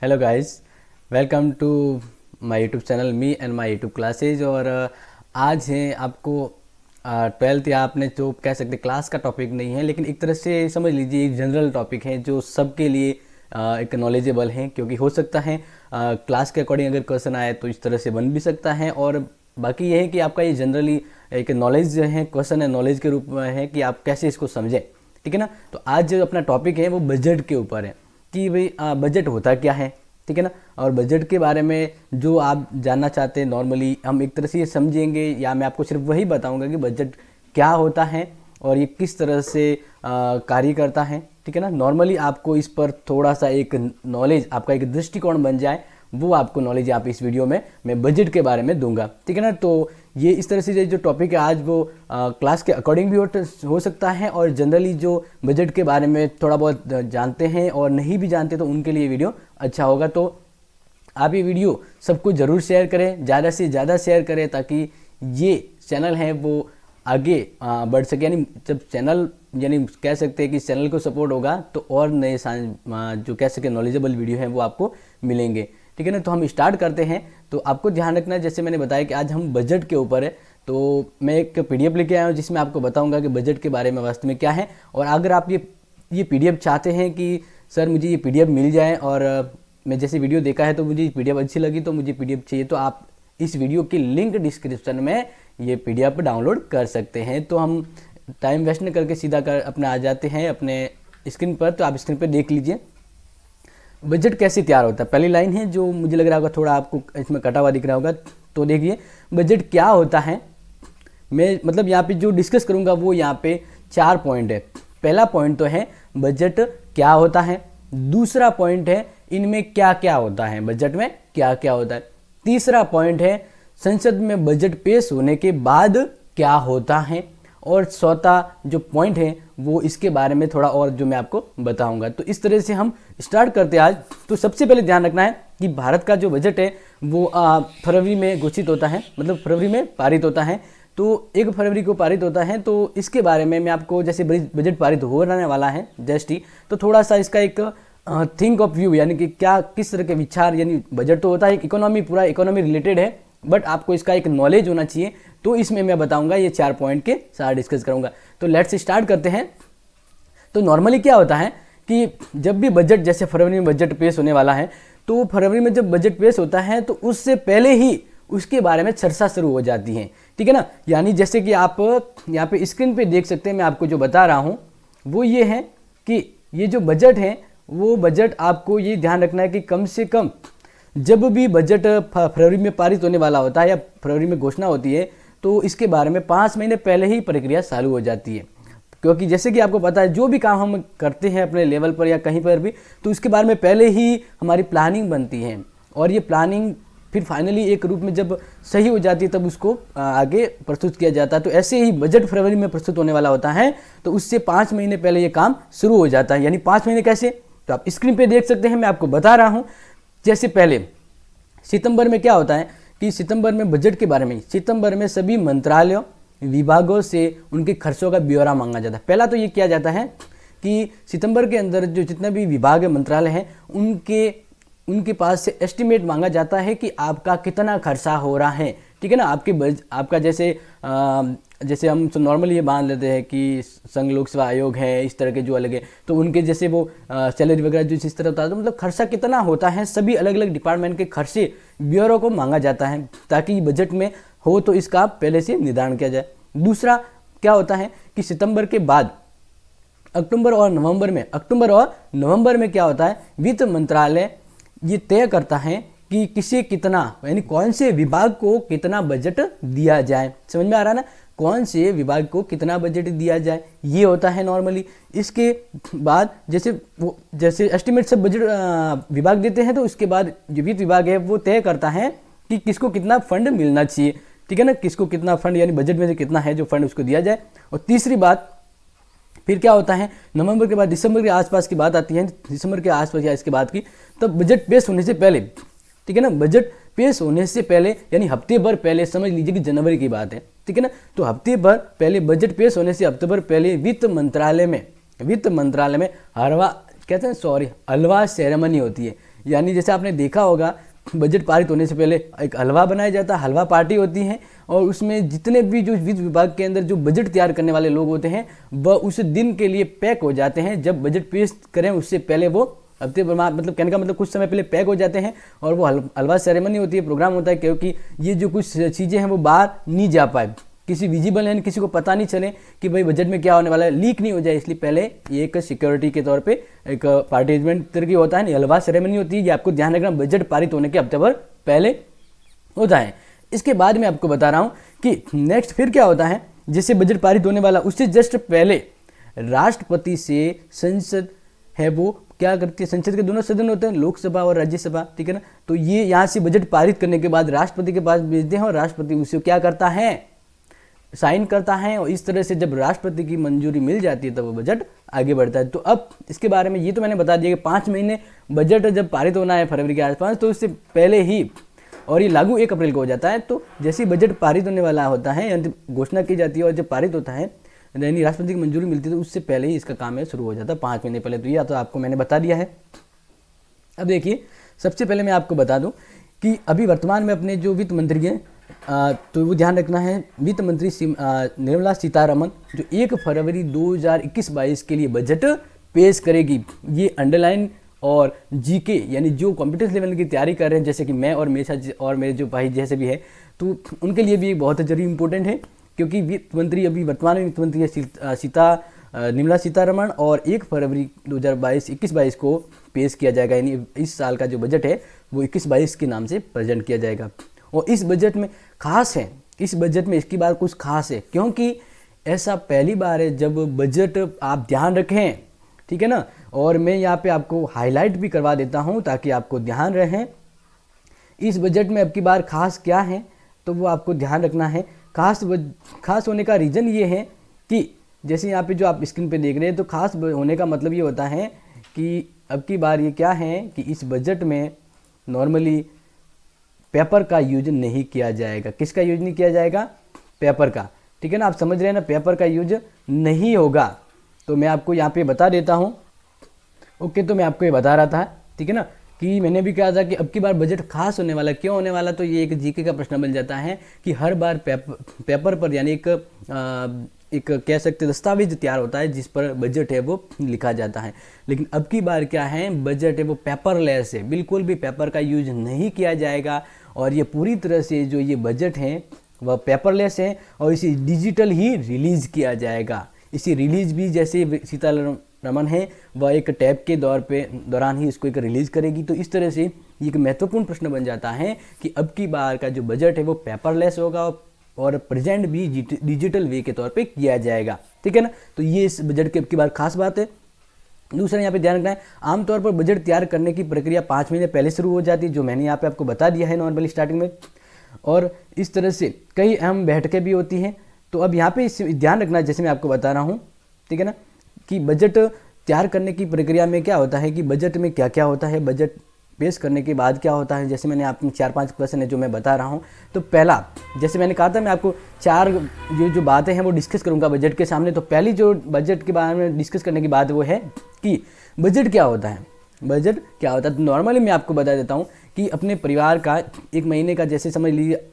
Hello guys, welcome to my YouTube channel me and my YouTube classes. और आज है आपको 12th या आपने जो कह सकते क्लास का टॉपिक नहीं है, लेकिन एक तरह से समझ लीजिए एक जनरल टॉपिक है जो सबके लिए एक नॉलेजेबल है। क्योंकि हो सकता है क्लास के अकॉर्डिंग अगर क्वेश्चन आए तो इस तरह से बन भी सकता है, और बाकी ये है कि आपका ये जनरली एक नॉलेज जो है, क्वेश्चन है नॉलेज के रूप में है कि आप कैसे इसको समझें। ठीक है ना। तो आज जो अपना टॉपिक है वो बजट के ऊपर है कि भाई बजट होता क्या है। ठीक है ना। और बजट के बारे में जो आप जानना चाहते हैं नॉर्मली हम एक तरह से ये समझेंगे, या मैं आपको सिर्फ वही बताऊंगा कि बजट क्या होता है और ये किस तरह से कार्य करता है। ठीक है ना। नॉर्मली आपको इस पर थोड़ा सा एक नॉलेज, आपका एक दृष्टिकोण बन जाए, वो आपको नॉलेज आप इस वीडियो में मैं बजट के बारे में दूंगा। ठीक है ना। तो ये इस तरह से जो टॉपिक है आज वो क्लास के अकॉर्डिंग भी हो सकता है, और जनरली जो बजट के बारे में थोड़ा बहुत जानते हैं और नहीं भी जानते तो उनके लिए वीडियो अच्छा होगा। तो आप ये वीडियो सबको ज़रूर शेयर करें, ज़्यादा से ज़्यादा शेयर करें, ताकि ये चैनल है वो आगे बढ़ सके। यानी जब चैनल, यानी कह सकते हैं कि चैनल को सपोर्ट होगा तो और नए जो कह सके नॉलेजेबल वीडियो हैं वो आपको मिलेंगे। ठीक है ना। तो हम स्टार्ट करते हैं। तो आपको ध्यान रखना है, जैसे मैंने बताया कि आज हम बजट के ऊपर है, तो मैं एक पीडीएफ लेके आया हूँ जिसमें आपको बताऊंगा कि बजट के बारे में वास्तव में क्या है। और अगर आप ये पीडीएफ चाहते हैं कि सर मुझे ये पीडीएफ मिल जाए, और मैं जैसे वीडियो देखा है तो मुझे पीडीएफ अच्छी लगी तो मुझे पीडीएफ चाहिए, तो आप इस वीडियो की लिंक डिस्क्रिप्शन में ये पीडीएफ डाउनलोड कर सकते हैं। तो हम टाइम वेस्ट न करके सीधा अपने आ जाते हैं अपने स्क्रीन पर। तो आप स्क्रीन पर देख लीजिए बजट कैसे तैयार होता है। पहली लाइन है जो मुझे लग रहा होगा थोड़ा आपको इसमें कटा हुआ दिख रहा होगा, तो देखिए बजट क्या होता है। मैं मतलब यहाँ पे जो डिस्कस करूँगा वो यहाँ पे 4 पॉइंट है। पहला पॉइंट तो है बजट क्या होता है, दूसरा पॉइंट है इनमें क्या क्या होता है, बजट में क्या क्या होता है, तीसरा पॉइंट है संसद में बजट पेश होने के बाद क्या होता है, और चौथा जो पॉइंट है वो इसके बारे में थोड़ा और जो मैं आपको बताऊंगा। तो इस तरह से हम स्टार्ट करते हैं आज। तो सबसे पहले ध्यान रखना है कि भारत का जो बजट है वो फरवरी में घोषित होता है, मतलब फरवरी में पारित होता है। तो 1 फरवरी को पारित होता है। तो इसके बारे में मैं आपको, जैसे बजट पारित हो रहने वाला है जस्ट ही, तो थोड़ा सा इसका एक थिंक ऑफ व्यू, यानी कि क्या किस तरह के विचार, यानी बजट तो होता है एक इकोनॉमी, पूरा इकोनॉमी रिलेटेड है, बट आपको इसका एक नॉलेज होना चाहिए। तो इसमें मैं बताऊंगा, ये 4 पॉइंट के साथ डिस्कस करूंगा। तो लेट्स स्टार्ट करते हैं। तो नॉर्मली क्या होता है कि जब भी बजट, जैसे फरवरी में बजट पेश होने वाला है, तो फरवरी में जब बजट पेश होता है तो उससे पहले ही उसके बारे में चर्चा शुरू हो जाती है। ठीक है ना। यानी जैसे कि आप यहाँ पे स्क्रीन पे देख सकते हैं, मैं आपको जो बता रहा हूँ वो ये है कि ये जो बजट है वो बजट आपको ये ध्यान रखना है कि कम से कम जब भी बजट फरवरी में पारित होने वाला होता है या फरवरी में घोषणा होती है, तो इसके बारे में 5 महीने पहले ही प्रक्रिया चालू हो जाती है। क्योंकि जैसे कि आपको पता है जो भी काम हम करते हैं अपने लेवल पर या कहीं पर भी, तो उसके बारे में पहले ही हमारी प्लानिंग बनती है, और ये प्लानिंग फिर फाइनली एक रूप में जब सही हो जाती है तब उसको आगे प्रस्तुत किया जाता है। तो ऐसे ही बजट फरवरी में प्रस्तुत होने वाला होता है, तो उससे 5 महीने पहले ये काम शुरू हो जाता है। यानी 5 महीने कैसे, तो आप स्क्रीन पे देख सकते हैं, मैं आपको बता रहा हूँ। जैसे पहले सितंबर में क्या होता है कि सितंबर में बजट के बारे में, सितंबर में सभी मंत्रालयों विभागों से उनके खर्चों का ब्यौरा मांगा जाता है। पहला तो ये किया जाता है कि सितंबर के अंदर जो जितने भी विभाग मंत्रालय हैं उनके पास से एस्टिमेट मांगा जाता है कि आपका कितना खर्चा हो रहा है। ठीक है ना। आपका जैसे हम नॉर्मली ये मान लेते हैं कि संघ लोक सेवा आयोग है, इस तरह के जो अलग है, तो उनके जैसे वो सैलरी वगैरह जो इस तरह होता है, तो मतलब खर्चा कितना होता है, सभी अलग अलग डिपार्टमेंट के खर्चे ब्यूरो को मांगा जाता है, ताकि बजट में हो तो इसका पहले से निर्धारण किया जाए। दूसरा क्या होता है कि सितंबर के बाद अक्टूबर और नवंबर में क्या होता है, वित्त मंत्रालय ये तय करता है कि किसे कितना, यानी कौन से विभाग को कितना बजट दिया जाए। समझ में आ रहा है ना, कौन से विभाग को कितना बजट दिया जाए, ये होता है नॉर्मली। इसके बाद जैसे एस्टिमेट सब बजट विभाग देते हैं, तो उसके बाद जो वित्त विभाग है वो तय करता है कि किसको कितना फंड मिलना चाहिए। ठीक है ना, किसको कितना फंड, यानी बजट में से कितना है जो फंड उसको दिया जाए। और तीसरी बात फिर क्या होता है, नवंबर के बाद दिसंबर के आसपास की बात आती है, दिसंबर के आसपास या इसके बाद की, तब बजट पेश होने से पहले, ठीक है ना, बजट पेश होने से पहले यानी हफ्ते भर पहले, समझ लीजिए कि जनवरी की बात है, ठीक है ना, तो हफ्ते भर पहले, बजट पेश होने से हफ्ते भर पहले वित्त मंत्रालय में हलवा सेरेमनी होती है। यानी जैसे आपने देखा होगा बजट पारित होने से पहले एक हलवा बनाया जाता है, हलवा पार्टी होती है, और उसमें जितने भी जो वित्त विभाग के अंदर जो बजट तैयार करने वाले लोग होते हैं वह उस दिन के लिए पैक हो जाते हैं। जब बजट पेश करें उससे पहले वो हफ्ते मतलब कहने का मतलब कुछ समय पहले पैक हो जाते हैं, और वो हलवा सेरेमनी होती है, प्रोग्राम होता है, क्योंकि ये जो कुछ चीज़ें हैं वो बाहर नहीं जा पाए, किसी विजिबल है, किसी को पता नहीं चले कि भाई बजट में क्या होने वाला है, लीक नहीं हो जाए, इसलिए पहले ये एक सिक्योरिटी के तौर पे एक पार्टिसिपेंट तरह की होता है, हलवा सेरेमनी होती है। ये आपको ध्यान रखना बजट पारित होने के हफ्ते भर पहले होता है। इसके बाद मैं आपको बता रहा हूँ कि नेक्स्ट फिर क्या होता है, जैसे बजट पारित होने वाला उससे जस्ट पहले राष्ट्रपति से संसद है वो क्या करती है, संसद के दोनों सदन होते हैं, लोकसभा और राज्यसभा, ठीक है ना। तो ये यहाँ से बजट पारित करने के बाद राष्ट्रपति के पास भेजते हैं, और राष्ट्रपति उसे क्या करता है, साइन करता है, और इस तरह से जब राष्ट्रपति की मंजूरी मिल जाती है तब वो बजट आगे बढ़ता है। तो अब इसके बारे में ये तो मैंने बता दिया कि 5 महीने बजट जब पारित होना है फरवरी के आसपास, तो उससे पहले ही, और ये लागू 1 अप्रैल को हो जाता है। तो जैसे ही बजट पारित होने वाला होता है, यानी घोषणा की जाती है और जब पारित होता है, यानी राष्ट्रपति की मंजूरी मिलती है, तो उससे पहले ही इसका काम है शुरू हो जाता है, 5 महीने पहले। तो ये तो आपको मैंने बता दिया है। अब देखिए, सबसे पहले मैं आपको बता दूं कि अभी वर्तमान में अपने जो वित्त मंत्री हैं, तो वो ध्यान रखना है, वित्त मंत्री निर्मला सीतारमन जो 1 फरवरी 2021-22 के लिए बजट पेश करेगी। ये अंडरलाइन और जीके यानी जो कॉम्पिटेंस लेवल की तैयारी कर रहे हैं, जैसे कि मैं और मेरे साथ और मेरे जो भाई जैसे भी है, तो उनके लिए भी बहुत जरूरी इंपॉर्टेंट है, क्योंकि वित्त मंत्री अभी वर्तमान में वित्त मंत्री है निर्मला सीतारमण, और 1 फरवरी 2021-22 को पेश किया जाएगा, यानी इस साल का जो बजट है वो 21-22 के नाम से प्रेजेंट किया जाएगा। और इस बजट में खास है, इस बजट में इसकी बात कुछ खास है, क्योंकि ऐसा पहली बार है जब बजट, आप ध्यान रखें, ठीक है ना। और मैं यहाँ पे आपको हाईलाइट भी करवा देता हूँ ताकि आपको ध्यान रहे इस बजट में अब की बार खास क्या है, तो वो आपको ध्यान रखना है। खास होने का रीज़न ये है कि जैसे यहाँ पे जो आप स्क्रीन पे देख रहे हैं, तो खास होने का मतलब ये होता है कि अब की बार ये क्या है कि इस बजट में नॉर्मली पेपर का यूज नहीं किया जाएगा। किसका यूज नहीं किया जाएगा, पेपर का, ठीक है ना। आप समझ रहे हैं ना, पेपर का यूज नहीं होगा। तो मैं आपको यहाँ पे बता देता हूँ। ओके, तो मैं आपको ये बता रहा था, ठीक है ना, कि मैंने भी कहा था कि अब की बार बजट खास होने वाला, क्यों होने वाला, तो ये एक जीके का प्रश्न बन जाता है कि हर बार पेपर पर, यानी एक कह सकते दस्तावेज तैयार होता है जिस पर बजट है वो लिखा जाता है। लेकिन अब की बार क्या है, बजट है वो पेपरलेस है, बिल्कुल भी पेपर का यूज नहीं किया जाएगा, और ये पूरी तरह से जो ये बजट है वह पेपरलेस है, और इसे डिजिटल ही रिलीज़ किया जाएगा। इसी रिलीज़ भी जैसे सीतारमण है वह एक टैब के दौरान ही इसको एक रिलीज़ करेगी। तो इस तरह से ये एक महत्वपूर्ण प्रश्न बन जाता है कि अब की बार का जो बजट है वो पेपरलेस होगा और प्रेजेंट भी डिजिटल वे के तौर पे किया जाएगा, ठीक है ना। तो ये इस बजट की अब की बार खास बात है। दूसरा यहाँ पे ध्यान रखना है, आमतौर पर बजट तैयार करने की प्रक्रिया 5 महीने पहले शुरू हो जाती है, जो मैंने यहाँ पे आपको बता दिया है नॉर्मली स्टार्टिंग में, और इस तरह से कई अहम बैठकें भी होती हैं। तो अब यहाँ पे ध्यान रखना, जैसे मैं आपको बता रहा हूँ, ठीक है ना, कि बजट तैयार करने की प्रक्रिया में क्या होता है कि बजट में क्या क्या होता है, बजट पेश करने के बाद क्या होता है। जैसे मैंने आपको 4-5 क्वेश्चन है जो मैं बता रहा हूँ। तो पहला, जैसे मैंने कहा था, मैं आपको 4 जो बातें हैं वो डिस्कस करूँगा बजट के सामने। तो पहली जो बजट के बारे में डिस्कस करने की बात वो है कि बजट क्या होता है। बजट क्या होता है, तो नॉर्मली मैं आपको बता देता हूँ कि अपने परिवार का 1 महीने का, जैसे समझ लीजिए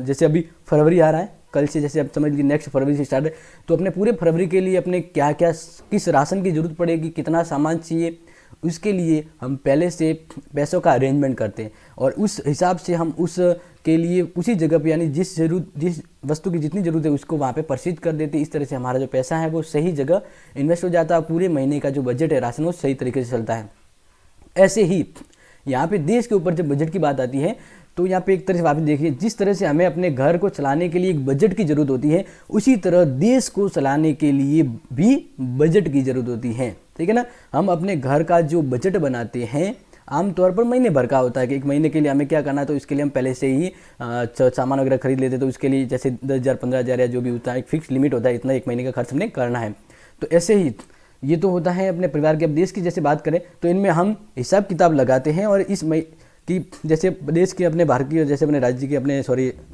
जैसे अभी फरवरी आ रहा है, कल से जैसे अब समझ लीजिए नेक्स्ट फरवरी से स्टार्ट है, तो अपने पूरे फरवरी के लिए अपने क्या क्या किस राशन की ज़रूरत पड़ेगी, कितना सामान चाहिए, उसके लिए हम पहले से पैसों का अरेंजमेंट करते हैं, और उस हिसाब से हम उस के लिए उसी जगह पे, यानी जिस वस्तु की जितनी ज़रूरत है उसको वहाँ पे प्रसिद्ध कर देते हैं। इस तरह से हमारा जो पैसा है वो सही जगह इन्वेस्ट हो जाता है, पूरे महीने का जो बजट है राशन वो सही तरीके से चलता है। ऐसे ही यहाँ पे देश के ऊपर जब बजट की बात आती है, तो यहाँ पे एक तरह से आप देखिए, जिस तरह से हमें अपने घर को चलाने के लिए एक बजट की ज़रूरत होती है, उसी तरह देश को चलाने के लिए भी बजट की ज़रूरत होती है, ठीक है ना। हम अपने घर का जो बजट बनाते हैं आमतौर पर महीने भर का होता है कि 1 महीने के लिए हमें क्या करना है, तो इसके लिए हम पहले से ही सामान वगैरह खरीद लेते हैं। तो उसके लिए जैसे 10,000 15,000 या जो भी होता है, एक फिक्स लिमिट होता है, इतना 1 महीने का खर्च हमने करना है। तो ऐसे ही ये तो होता है अपने परिवार के। अब देश की जैसे बात करें तो इनमें हम हिसाब किताब लगाते हैं, और इस कि जैसे देश की, अपने भारत की, जैसे अपने राज्य की, अपने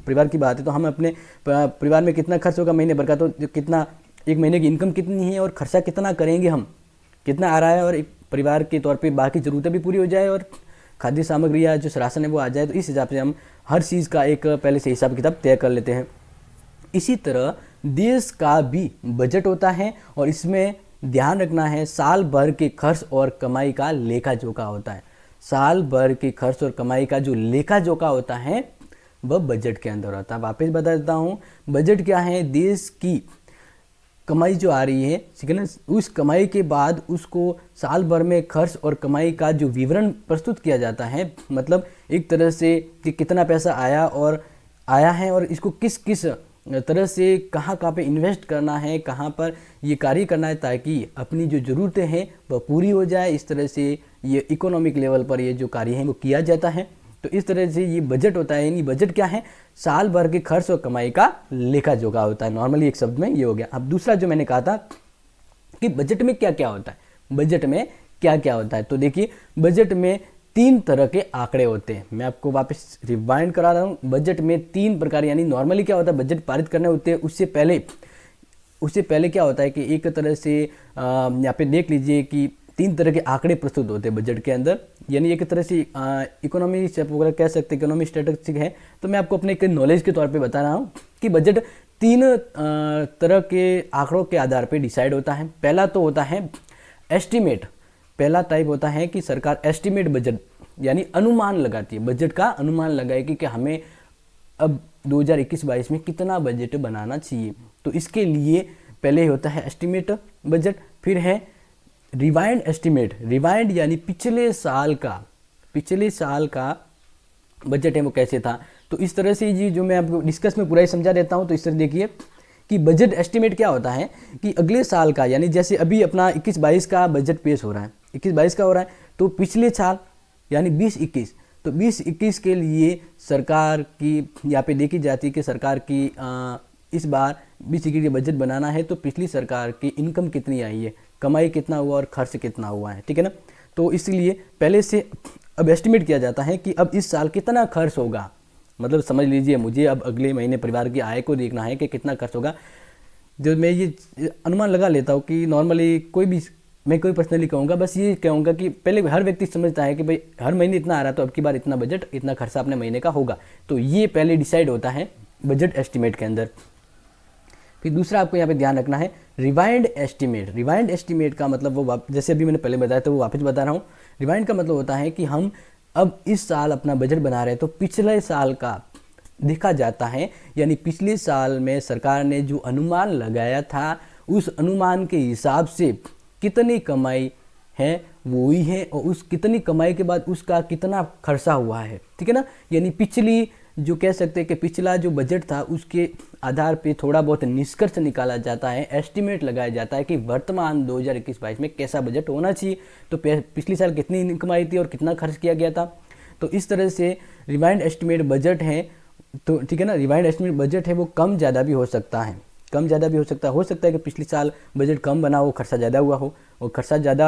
परिवार की बात है, तो हम अपने परिवार में कितना खर्च होगा महीने भर का, तो कितना 1 महीने की इनकम कितनी है और खर्चा कितना करेंगे हम, कितना आ रहा है, और एक परिवार के तौर पे बाकी ज़रूरतें भी पूरी हो जाए और खाद्य सामग्री या जो राशन है वो आ जाए, तो इस हिसाब से हम हर चीज़ का एक पहले से हिसाब किताब तय कर लेते हैं। इसी तरह देश का भी बजट होता है और इसमें ध्यान रखना है साल भर के खर्च और कमाई का लेखा जोखा होता है। साल भर के खर्च और कमाई का जो लेखा जोखा होता है वह बजट के अंदर होता है। वापस बता देता हूँ, बजट क्या है? देश की कमाई जो आ रही है, ठीक है ना, उस कमाई के बाद उसको साल भर में खर्च और कमाई का जो विवरण प्रस्तुत किया जाता है, मतलब एक तरह से कि कितना पैसा आया है और इसको किस किस तरह से कहाँ कहाँ पे इन्वेस्ट करना है, कहाँ पर ये कार्य करना है ताकि अपनी जो ज़रूरतें हैं वह पूरी हो जाए। इस तरह से ये इकोनॉमिक लेवल पर ये जो कार्य है वो किया जाता है। तो इस तरह से ये बजट होता है। यानी बजट क्या है? साल भर के खर्च और कमाई का लेखा जोखा होता है। नॉर्मली एक शब्द में ये हो गया। अब दूसरा जो मैंने कहा था कि बजट में क्या क्या होता है, बजट में क्या क्या होता है, तो देखिए बजट में 3 तरह के आंकड़े होते हैं। मैं आपको वापस रिवाइंड करा रहा हूँ। बजट में 3 प्रकार, यानी नॉर्मली क्या होता है, बजट पारित करने होते हैं उससे पहले क्या होता है कि एक तरह से यहाँ पे देख लीजिए कि 3 तरह के आंकड़े प्रस्तुत होते हैं बजट के अंदर। यानी एक तरह से इकोनॉमी वगैरह कह सकते हैं, इकोनॉमी स्टैटिस्टिक्स है। तो मैं आपको अपने एक नॉलेज के तौर पे बता रहा हूँ कि बजट 3 तरह के आंकड़ों के आधार पे डिसाइड होता है। पहला तो होता है एस्टिमेट। पहला टाइप होता है कि सरकार एस्टिमेट बजट यानी अनुमान लगाती है, बजट का अनुमान लगाएगी कि हमें अब 2021-22 में कितना बजट बनाना चाहिए। तो इसके लिए पहले होता है एस्टिमेट बजट, फिर है रिवाइंड एस्टिमेट। रिवाइंड यानी पिछले साल का बजट है वो कैसे था। तो इस तरह से ये जो मैं आपको डिस्कस में पूरा ही समझा देता हूँ। तो इस तरह देखिए कि बजट एस्टिमेट क्या होता है कि अगले साल का, यानी जैसे अभी अपना 21-22 का बजट पेश हो रहा है, 21-22 का हो रहा है, तो पिछले साल यानी 20-21, तो 20-21 के लिए सरकार की यहाँ पे देखी जाती है कि सरकार की इस बार 20-21 के बजट बनाना है तो पिछली सरकार की इनकम कितनी आई है, कमाई कितना हुआ और खर्च कितना हुआ है, ठीक है ना। तो इसलिए पहले से अब एस्टिमेट किया जाता है कि अब इस साल कितना खर्च होगा। मतलब समझ लीजिए मुझे अब अगले महीने परिवार की आय को देखना है कि कितना खर्च होगा। जो मैं ये अनुमान लगा लेता हूँ कि नॉर्मली मैं कोई पर्सनली कहूँगा, बस ये कहूँगा कि पहले हर व्यक्ति समझता है कि भाई हर महीने इतना आ रहा है तो अब की बार इतना बजट, इतना खर्चा अपने महीने का होगा। तो ये पहले डिसाइड होता है बजट एस्टिमेट के अंदर। फिर दूसरा आपको यहाँ पे ध्यान रखना है रिवाइंड एस्टिमेट। रिवाइंड एस्टिमेट का मतलब वो जैसे अभी मैंने पहले बताया तो वो वापस बता रहा हूँ। रिवाइंड का मतलब होता है कि हम अब इस साल अपना बजट बना रहे हैं तो पिछले साल का देखा जाता है, यानी पिछले साल में सरकार ने जो अनुमान लगाया था उस अनुमान के हिसाब से कितनी कमाई है वो ही है और उस कितनी कमाई के बाद उसका कितना खर्चा हुआ है, ठीक है ना। यानी पिछली जो कह सकते हैं कि पिछला जो बजट था उसके आधार पे थोड़ा बहुत निष्कर्ष निकाला जाता है, एस्टिमेट लगाया जाता है कि वर्तमान 2021-22 में कैसा बजट होना चाहिए। तो पिछले साल कितनी कमाई थी और कितना खर्च किया गया था। तो इस तरह से रिवाइंड एस्टिमेट बजट है, तो ठीक है ना। रिवाइंड एस्टिमेट बजट है वो कम ज़्यादा भी हो सकता है, हो सकता है कि पिछले साल बजट कम बना हो, खर्चा ज़्यादा हुआ हो, और खर्चा ज़्यादा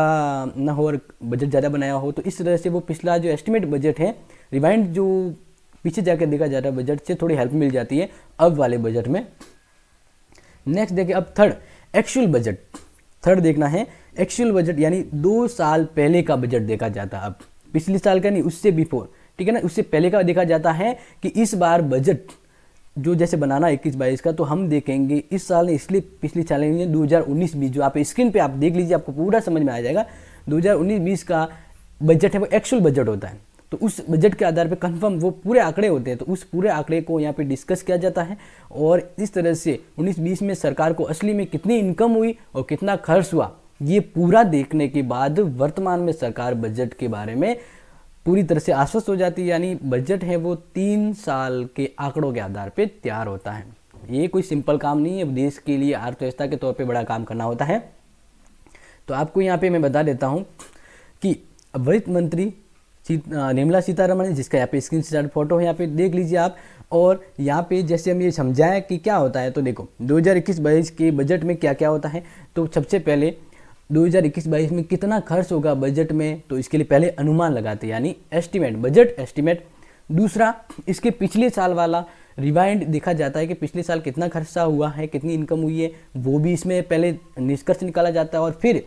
ना हो और बजट ज़्यादा बनाया हो। तो इस तरह से वो पिछला जो एस्टिमेट बजट है, रिवाइंड जो पीछे जाकर देखा जा रहा है बजट से थोड़ी हेल्प मिल जाती है अब वाले बजट में। नेक्स्ट देखिए अब थर्ड एक्चुअल बजट। थर्ड देखना है एक्चुअल बजट, यानी 2 साल पहले का बजट देखा जाता है। अब पिछले साल का नहीं, उससे बिफोर, ठीक है ना, उससे पहले का देखा जाता है कि इस बार बजट जो जैसे बनाना 21-22 का, तो हम देखेंगे इस साल ने, इसलिए पिछले साल 2019-20 जो आप स्क्रीन पे आप देख लीजिए आपको पूरा समझ में आ जाएगा। 2019-20 का बजट है वो एक्चुअल बजट होता है। तो उस बजट के आधार पे कंफर्म वो पूरे आंकड़े होते हैं, तो उस पूरे आंकड़े को यहाँ पे डिस्कस किया जाता है और इस तरह से 19-20 में सरकार को असली में कितनी इनकम हुई और कितना खर्च हुआ, ये पूरा देखने के बाद वर्तमान में सरकार बजट के बारे में पूरी तरह से आश्वस्त हो जाती है। यानी बजट है वो 3 साल के आंकड़ों के आधार पर तैयार होता है। ये कोई सिंपल काम नहीं है, देश के लिए अर्थव्यवस्था के तौर पर बड़ा काम करना होता है। तो आपको यहाँ पे मैं बता देता हूँ कि वित्त मंत्री निर्मला सीतारमण, जिसका यहाँ पे स्क्रीन शॉट फोटो है, यहाँ पे देख लीजिए आप। और यहाँ पे जैसे हम ये समझाएं कि क्या होता है, तो देखो 2021-22 के बजट में क्या क्या होता है। तो सबसे पहले 2021-22 में कितना खर्च होगा बजट में, तो इसके लिए पहले अनुमान लगाते हैं, यानी एस्टिमेट, बजट एस्टिमेट। दूसरा इसके पिछले साल वाला रिवाइंड देखा जाता है कि पिछले साल कितना खर्चा हुआ है, कितनी इनकम हुई है, वो भी इसमें पहले निष्कर्ष निकाला जाता है। और फिर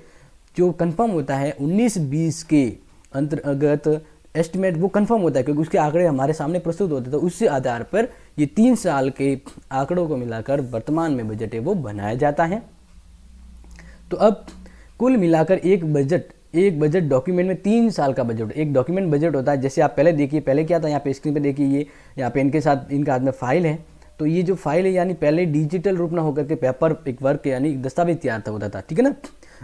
जो कंफर्म होता है 19-20 के अंतर्गत एस्टिमेट वो कंफर्म होता है, क्योंकि उसके आंकड़े हमारे सामने प्रस्तुत होते हैं। तो उससे आधार पर ये 3 साल के आंकड़ों को मिलाकर वर्तमान में बजट है वो बनाया जाता है। तो अब कुल मिलाकर एक बजट डॉक्यूमेंट में 3 साल का बजट, एक डॉक्यूमेंट बजट होता है। जैसे आप पहले देखिए, पहले क्या था, यहाँ पे स्क्रीन पे देखिए, ये यहाँ पे इनके साथ इनका हाथ में फाइल है। तो ये जो फाइल है यानी पहले डिजिटल रूप ना होकर के पेपर एक वर्क यानी दस्तावेज तैयार होता था, ठीक है ना।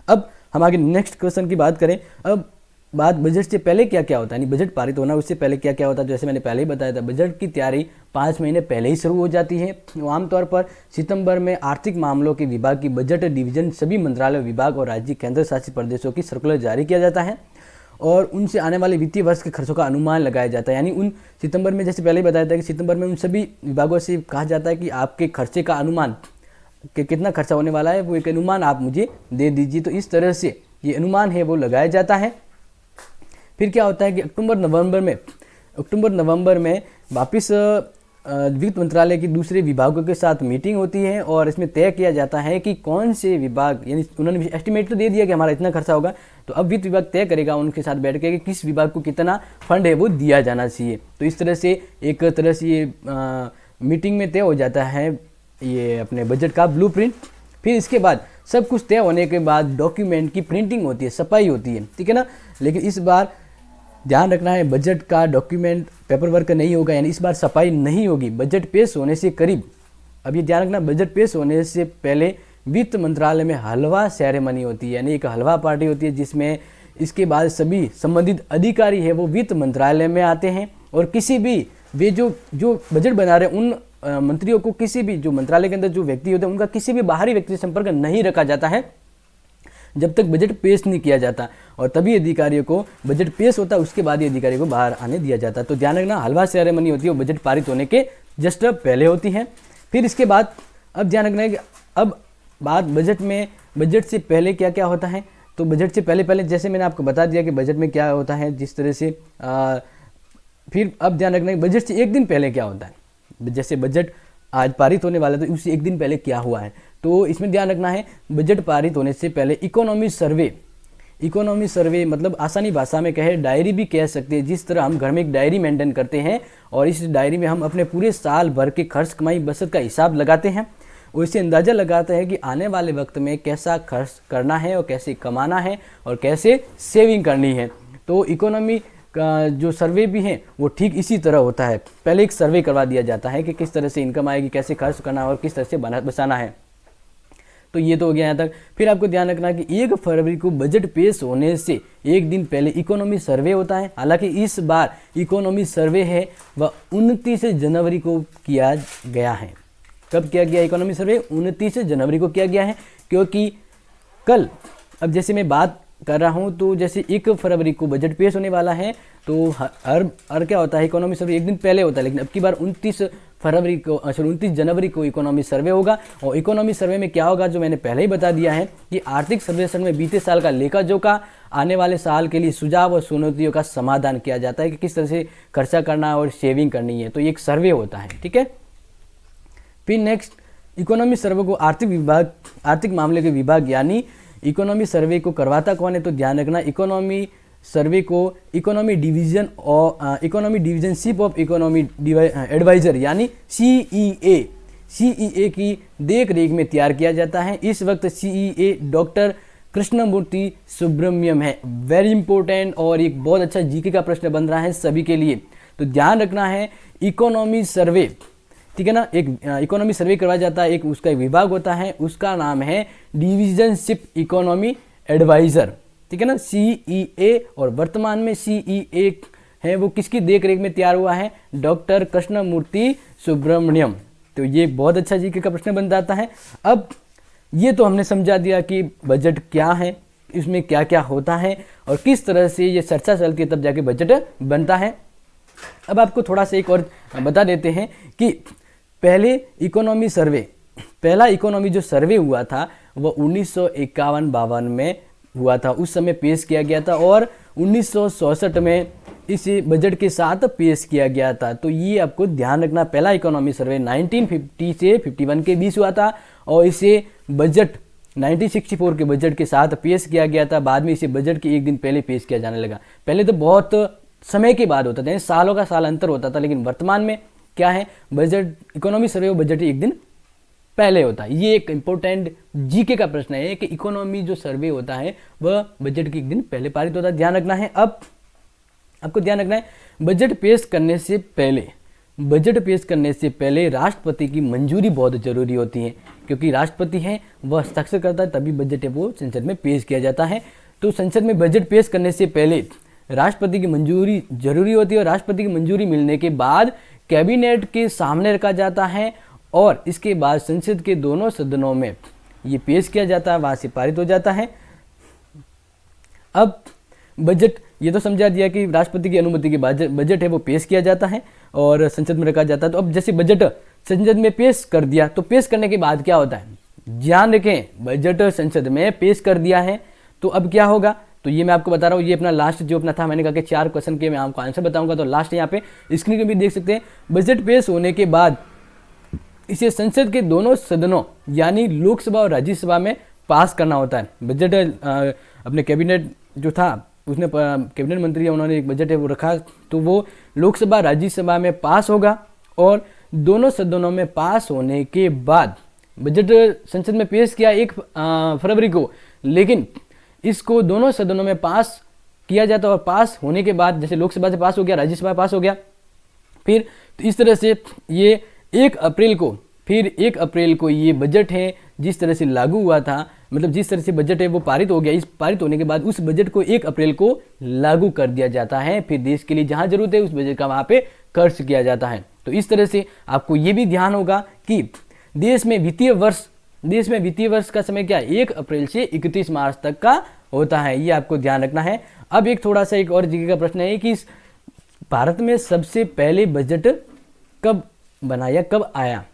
अब हम आगे नेक्स्ट क्वेश्चन की बात करें। अब बात बजट से पहले क्या क्या होता है, यानी बजट पारित होना उससे पहले क्या क्या होता है। जैसे मैंने पहले ही बताया था, बजट की तैयारी 5 महीने पहले ही शुरू हो जाती है। आमतौर पर सितंबर में आर्थिक मामलों के विभाग की बजट डिवीजन सभी मंत्रालय, विभाग और राज्य केंद्र शासित प्रदेशों की सर्कुलर जारी किया जाता है और उनसे आने वाले वित्तीय वर्ष के खर्चों का अनुमान लगाया जाता है। यानी उन सितंबर में, जैसे पहले ही बताया था कि सितंबर में उन सभी विभागों से कहा जाता है कि आपके खर्चे का अनुमान कि कितना खर्चा होने वाला है, वो एक अनुमान आप मुझे दे दीजिए। तो इस तरह से ये अनुमान है वो लगाया जाता है। फिर क्या होता है कि अक्टूबर नवंबर में वापस वित्त मंत्रालय की दूसरे विभागों के साथ मीटिंग होती है और इसमें तय किया जाता है कि कौन से विभाग, यानी उन्होंने एस्टिमेट तो दे दिया कि हमारा इतना खर्चा होगा, तो अब वित्त विभाग तय करेगा उनके साथ बैठ के कि किस विभाग को कितना फंड है वो दिया जाना चाहिए। तो इस तरह से एक तरह से ये मीटिंग में तय हो जाता है ये अपने बजट का ब्लूप्रिंट। फिर इसके बाद सब कुछ तय होने के बाद डॉक्यूमेंट की प्रिंटिंग होती है, छपाई होती है, ठीक है ना। लेकिन इस बार ध्यान रखना है, बजट का डॉक्यूमेंट पेपर वर्क नहीं होगा, यानी इस बार छपाई नहीं होगी। बजट पेश होने से करीब, अब ये ध्यान रखना, बजट पेश होने से पहले वित्त मंत्रालय में हलवा सेरेमनी होती है, यानी एक हलवा पार्टी होती है जिसमें इसके बाद सभी संबंधित अधिकारी है वो वित्त मंत्रालय में आते हैं और किसी भी वे जो बजट बना रहे उन मंत्रियों को, किसी भी जो मंत्रालय के अंदर जो व्यक्ति होते हैं उनका किसी भी बाहरी व्यक्ति से संपर्क नहीं रखा जाता है जब तक बजट पेश नहीं किया जाता, और तभी अधिकारियों को बजट पेश होता है, उसके बाद ही अधिकारियों को बाहर आने दिया जाता है। तो ध्यान रखना, हलवा सेरेमनी होती है वो बजट पारित होने के जस्ट पहले होती है। फिर इसके बाद अब ध्यान रखना है कि अब बात बजट से पहले क्या क्या होता है। तो बजट से पहले जैसे मैंने आपको बता दिया कि बजट में क्या होता है जिस तरह से, फिर अब ध्यान रखना है बजट से एक दिन पहले क्या होता है। जैसे बजट आज पारित होने वाला, तो उससे एक दिन पहले क्या हुआ है, तो इसमें ध्यान रखना है बजट पारित होने से पहले इकोनॉमी सर्वे मतलब आसानी भाषा में कहे डायरी भी कह सकते हैं। जिस तरह हम घर में एक डायरी मेंटेन करते हैं और इस डायरी में हम अपने पूरे साल भर के खर्च कमाई बचत का हिसाब लगाते हैं, उससे अंदाज़ा लगाता है कि आने वाले वक्त में कैसा खर्च करना है और कैसे कमाना है और कैसे सेविंग करनी है। तो इकोनॉमी का जो सर्वे भी है वो ठीक इसी तरह होता है। पहले एक सर्वे करवा दिया जाता है कि किस तरह से इनकम आएगी, कैसे खर्च करना है और किस तरह से बचाना है। तो ये तो हो गया यहाँ तक। फिर आपको ध्यान रखना है कि 1 फरवरी को बजट पेश होने से एक दिन पहले इकोनॉमी सर्वे होता है। हालांकि इस बार इकोनॉमी सर्वे है वह 29 जनवरी को किया गया है। कब किया गया इकोनॉमी सर्वे? 29 जनवरी को किया गया है, क्योंकि कल, अब जैसे मैं बात कर रहा हूँ तो जैसे 1 फरवरी को बजट पेश होने वाला है, तो हर क्या होता है इकोनॉमी सर्वे एक दिन पहले होता है, लेकिन अब की बार 29 जनवरी को इकोनॉमी सर्वे होगा। और इकोनॉमी सर्वे में क्या होगा, जो मैंने पहले ही बता दिया है कि आर्थिक सर्वेक्षण में बीते साल का लेखा जोखा, आने वाले साल के लिए सुझाव और चुनौतियों का समाधान किया जाता है कि किस तरह से खर्चा करना है और सेविंग करनी है। तो ये एक सर्वे होता है, ठीक है। फिर नेक्स्ट, इकोनॉमी सर्वे को आर्थिक मामले के विभाग यानी इकोनॉमी सर्वे को करवाता कौन है? तो ध्यान रखना, इकोनॉमी सर्वे को इकोनॉमी डिवीजनशिप ऑफ इकोनॉमी एडवाइजर यानी सीईए की देख रेख में तैयार किया जाता है। इस वक्त सीईए डॉक्टर कृष्णमूर्ति सुब्रमण्यम है। वेरी इंपॉर्टेंट और एक बहुत अच्छा जीके का प्रश्न बन रहा है सभी के लिए। तो ध्यान रखना है इकोनॉमी सर्वे, ठीक है ना, एक इकोनॉमी सर्वे करवाया जाता है, एक उसका विभाग होता है, उसका नाम है डिवीजनशिप इकोनॉमी एडवाइजर, ठीक है ना, सीईए। और वर्तमान में सीईए है वो किसकी देखरेख में तैयार हुआ है? डॉक्टर कृष्णमूर्ति सुब्रमण्यम। तो ये बहुत अच्छा जीके का प्रश्न बन जाता है। अब ये तो हमने समझा दिया कि बजट क्या है, इसमें क्या क्या होता है और किस तरह से ये चर्चा चलती है तब जाके बजट बनता है। अब आपको थोड़ा सा एक और बता देते हैं कि पहला इकोनॉमी जो सर्वे हुआ था वह 1951-52 में हुआ था, उस समय पेश किया गया था, और 1967 में इसे बजट के साथ पेश किया गया था। तो ये आपको ध्यान रखना, पहला इकोनॉमी सर्वे 1950 से 51 के बीच हुआ था और इसे बजट 1964 के बजट के साथ पेश किया गया था। बाद में इसे बजट के एक दिन पहले पेश किया जाने लगा। पहले तो बहुत समय के बाद होता था, यानी सालों का साल अंतर होता था। लेकिन वर्तमान में क्या है, बजट इकोनॉमी सर्वे और बजट एक दिन पहले होता है। ये एक इंपॉर्टेंट जीके का प्रश्न है कि इकोनॉमी जो सर्वे होता है वह बजट के एक दिन पहले पारित होता है, ध्यान रखना है। अब आपको ध्यान रखना है, बजट पेश करने से पहले राष्ट्रपति की मंजूरी बहुत जरूरी होती है, क्योंकि राष्ट्रपति है वह हस्ताक्षर करता है तभी बजट है वो संसद में पेश किया जाता है। तो संसद में बजट पेश करने से पहले राष्ट्रपति की मंजूरी जरूरी होती है, और राष्ट्रपति की मंजूरी मिलने के बाद कैबिनेट के सामने रखा जाता है और इसके बाद संसद के दोनों सदनों में ये पेश किया जाता है, वहां से पारित हो जाता है। अब बजट ये तो समझा दिया कि राष्ट्रपति की अनुमति के बाद बजट है वो पेश किया जाता है और संसद में रखा जाता है। तो अब जैसे बजट संसद में पेश कर दिया, तो पेश करने के बाद क्या होता है, ध्यान रखें, बजट संसद में पेश कर दिया है तो अब क्या होगा, तो ये मैं आपको बता रहा हूँ। ये अपना लास्ट जो अपना था, मैंने कहा कि 4 क्वेश्चन के मैं आपको आंसर बताऊंगा, तो लास्ट यहाँ पे स्क्रीन पे भी देख सकते हैं। बजट पेश होने के बाद इसे संसद के दोनों सदनों यानी लोकसभा और राज्यसभा में पास करना होता है। बजट अपने कैबिनेट जो था उसने कैबिनेट मंत्री उन्होंने एक बजट है वो रखा, तो वो लोकसभा राज्यसभा में पास होगा और दोनों सदनों में पास होने के बाद बजट संसद में पेश किया 1 फरवरी को, लेकिन इसको दोनों सदनों में पास किया जाता है और पास होने के बाद जैसे लोकसभा से पास हो गया, राज्यसभा पास हो गया, फिर तो इस तरह से ये 1 अप्रैल को ये बजट है जिस तरह से लागू हुआ था, मतलब जिस तरह से बजट है वो पारित हो गया, इस पारित होने के बाद उस बजट को 1 अप्रैल को लागू कर दिया जाता है। फिर देश के लिए जहां जरूरत है उस बजट का वहां पे खर्च किया जाता है। तो इस तरह से आपको ये भी ध्यान होगा कि देश में वित्तीय वर्ष का समय क्या है, 1 अप्रैल से 31 मार्च तक का होता है, ये आपको ध्यान रखना है। अब एक थोड़ा सा एक और जीके का प्रश्न है कि भारत में सबसे पहले बजट कब बना या कब आया,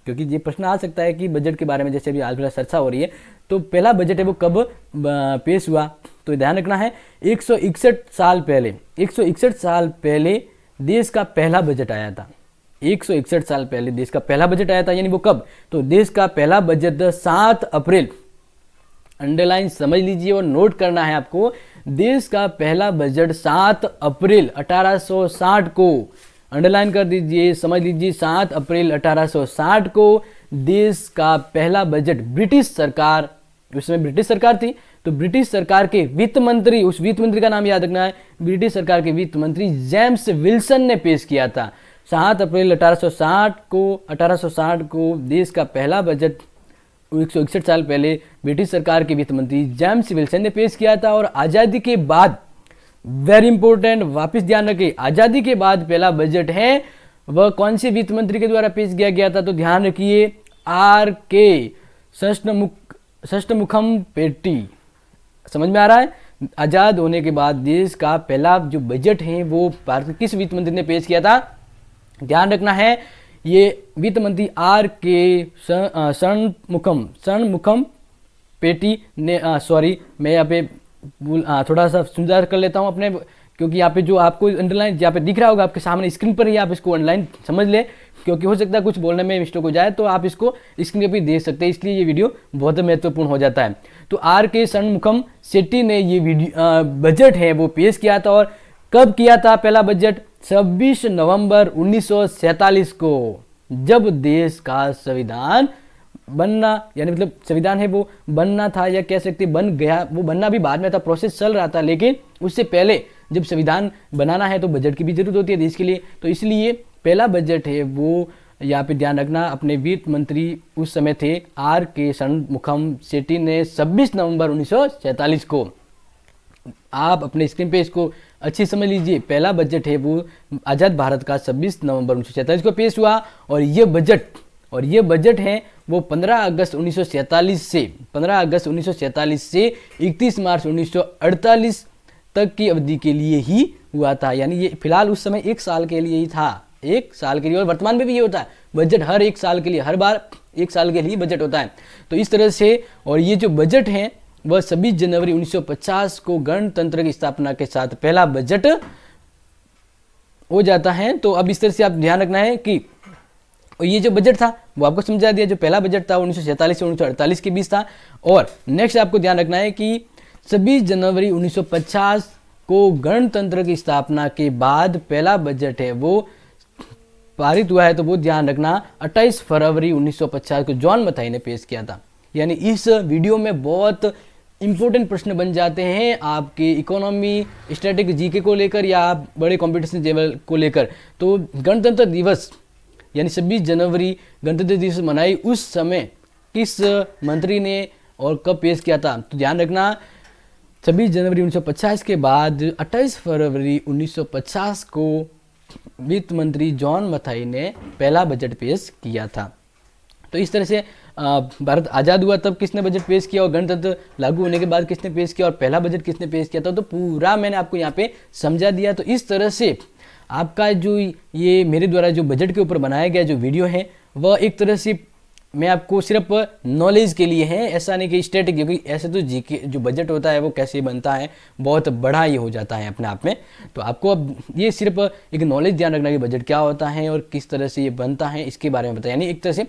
क्योंकि ये प्रश्न आ सकता है कि बजट के बारे में जैसे अभी आज चर्चा हो रही है, तो पहला बजट है वो कब पेश हुआ, तो ध्यान रखना है 161 साल पहले देश का पहला बजट आया था। 161 साल पहले देश का पहला बजट आया था, यानी वो कब, तो देश का पहला बजट 7 अप्रैल, अंडरलाइन समझ लीजिए और नोट करना है आपको, देश का पहला बजट 7 अप्रैल 1860 को, अंडरलाइन कर दीजिए, समझ लीजिए, 7 अप्रैल 1860 को देश का पहला बजट ब्रिटिश सरकार, उस समय ब्रिटिश सरकार थी, तो ब्रिटिश सरकार के वित्त मंत्री, उस वित्त मंत्री का नाम याद रखना है, ब्रिटिश सरकार के वित्त मंत्री जेम्स विल्सन ने पेश किया था। 7 अप्रैल 1860 को देश का पहला बजट 161 साल पहले ब्रिटिश सरकार के वित्त मंत्री जेम्स विल्सन ने पेश किया था। और आज़ादी के बाद, वेरी इंपॉर्टेंट, वापस ध्यान रखें, आज़ादी के बाद पहला बजट है वह कौन से वित्त मंत्री के द्वारा पेश किया गया था, तो ध्यान रखिए R.K. षष्ठमुखम पेटी। समझ में आ रहा है, आज़ाद होने के बाद देश का पहला जो बजट है वो भारत के किस वित्त मंत्री ने पेश किया था, ध्यान रखना है, ये वित्त मंत्री R.K. षणमुखम पेटी ने, सॉरी मैं यहाँ पे थोड़ा सा सुधार कर लेता हूँ अपने, क्योंकि यहाँ पे जो आपको अंडरलाइन यहाँ पे दिख रहा होगा आपके सामने स्क्रीन पर ही, आप इसको अंडरलाइन समझ ले, क्योंकि हो सकता है कुछ बोलने में मिस्टेक हो जाए, तो आप इसको स्क्रीन पर भी देख सकते हैं, इसलिए ये वीडियो बहुत महत्वपूर्ण हो जाता है। तो R.K. षणमुखम सेट्टी ने ये बजट है वो पेश किया था, और कब किया था पहला बजट, 26 नवंबर 1947 को, जब देश का संविधान बनना, यानी मतलब संविधान है वो बनना था, या कह सकते बन गया, वो बनना भी बाद में था, प्रोसेस चल रहा था, लेकिन उससे पहले जब संविधान बनाना है तो बजट की भी जरूरत होती है देश के लिए, तो इसलिए पहला बजट है वो यहाँ पे ध्यान रखना, अपने वित्त मंत्री उस समय थे R.K. षणमुखम सेट्टी ने 26 नवंबर 1947 को, आप अपने स्क्रीन पे इसको अच्छी समझ लीजिए, पहला बजट है वो आज़ाद भारत का 26 नवंबर 1947 को पेश हुआ, और ये बजट है वो 15 अगस्त 1947 से 31 मार्च 1948 तक की अवधि के लिए ही हुआ था, यानी ये फिलहाल उस समय 1 साल के लिए ही था, 1 साल के लिए, और वर्तमान में भी ये होता है, बजट हर 1 साल के लिए, हर बार 1 साल के लिए बजट होता है। तो इस तरह से, और ये जो बजट है वह 26 जनवरी 1950 को गणतंत्र की स्थापना के साथ पहला बजट हो जाता है। तो अब इस तरह से आप ध्यान रखना है कि ये जो बजट था वो आपको समझा दिया, जो पहला बजट था 1947 से 1948 के बीच था। और नेक्स्ट आपको ध्यान रखना है कि 26 जनवरी 1950 को गणतंत्र की स्थापना के बाद पहला बजट है वो पारित हुआ है, तो वो ध्यान रखना 28 फरवरी 1950 को जॉन मथाई ने पेश किया था। यानी इस वीडियो में बहुत इंपॉर्टेंट प्रश्न बन जाते हैं आपके इकोनॉमी, स्टैटिक, जीके को लेकर या आप बड़े कॉम्पिटिशन लेवल को लेकर। तो गणतंत्र दिवस यानी 26 जनवरी गणतंत्र दिवस मनाई, उस समय किस मंत्री ने और कब पेश किया था? तो ध्यान रखना 26 जनवरी 1950 के बाद 28 फरवरी 1950 को वित्त मंत्री जॉन मथाई ने पहला बजट पेश किया था। तो इस तरह से भारत आज़ाद हुआ तब किसने बजट पेश किया और गणतंत्र लागू होने के बाद किसने पेश किया और पहला बजट किसने पेश किया था, तो पूरा मैंने आपको यहाँ पे समझा दिया। तो इस तरह से आपका जो ये मेरे द्वारा जो बजट के ऊपर बनाया गया जो वीडियो है वह एक तरह से मैं आपको सिर्फ नॉलेज के लिए है, ऐसा नहीं कि स्टैटिक, क्योंकि ऐसे तो जीके जो बजट होता है वो कैसे बनता है बहुत बड़ा ही हो जाता है अपने आप में। तो आपको अब ये सिर्फ एक नॉलेज ध्यान रखना कि बजट क्या होता है और किस तरह से ये बनता है इसके बारे में बताया। यानी एक तरह से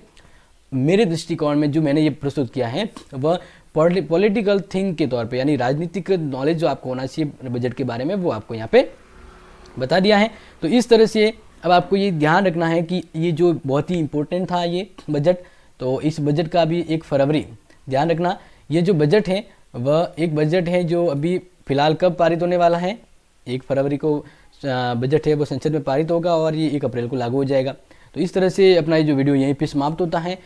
मेरे दृष्टिकोण में जो मैंने ये प्रस्तुत किया है वह पॉलिटिकल थिंग के तौर पे, यानी राजनीतिक नॉलेज जो आपको होना चाहिए बजट के बारे में वो आपको यहाँ पे बता दिया है। तो इस तरह से अब आपको ये ध्यान रखना है कि ये जो बहुत ही इम्पोर्टेंट था ये बजट, तो इस बजट का भी 1 फरवरी ध्यान रखना। ये जो बजट है वह एक बजट है जो अभी फिलहाल कब पारित होने वाला है, 1 फरवरी को बजट है वो संसद में पारित होगा और ये 1 अप्रैल को लागू हो जाएगा। तो इस तरह से अपना ये जो वीडियो यहीं पे समाप्त होता है।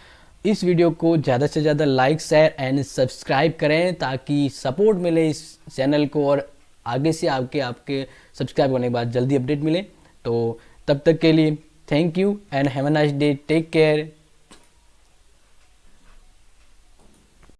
इस वीडियो को ज़्यादा से ज़्यादा लाइक, शेयर एंड सब्सक्राइब करें ताकि सपोर्ट मिले इस चैनल को और आगे से आपके सब्सक्राइब करने के बाद जल्दी अपडेट मिले। तो तब तक के लिए thank you and have a nice day, take care.